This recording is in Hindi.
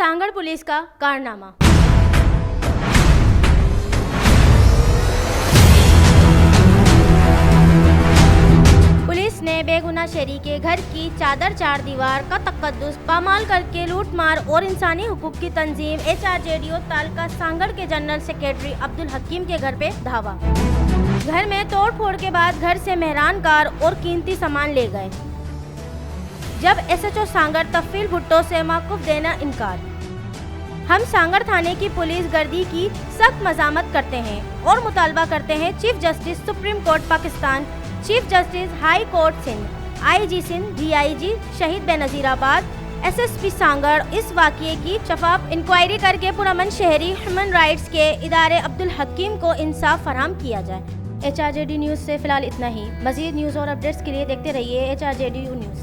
सांगड़ पुलिस का कारनामा। पुलिस ने बेगुनाह शहरी के घर की चादर चार दीवार का तकद्दुस पामाल करके लूटमार और इंसानी हुकूक की तंजीम HRJDO तालका सांगड़ के जनरल सेक्रेटरी अब्दुल हकीम के घर पे धावा। घर में तोड़ फोड़ के बाद घर से मेहरान कार और कीमती सामान ले गए। जब SHO सांगड़ तफील भुट्टो से मौक़ूफ़ देना इनकार। हम सांगड़ थाने की पुलिस गर्दी की सख्त मज़ामत करते हैं और मुतालबा करते हैं chief justice supreme court Pakistan, chief justice high court Sindh, IG Sindh, DIG Shaheed Benazirabad, SSP Sanghar इस वाक़ये की शफाफ इंक्वायरी करके पुरअमन शहरी ह्यूमन राइट्स के इदारे अब्दुल हकीम को इंसाफ फराहम किया जाए। HRJD न्यूज़ से फ़िलहाल इतना ही। मज़ीद न्यूज़ और अपडेट्स के लिए देखते रहिए HRJD न्यूज़।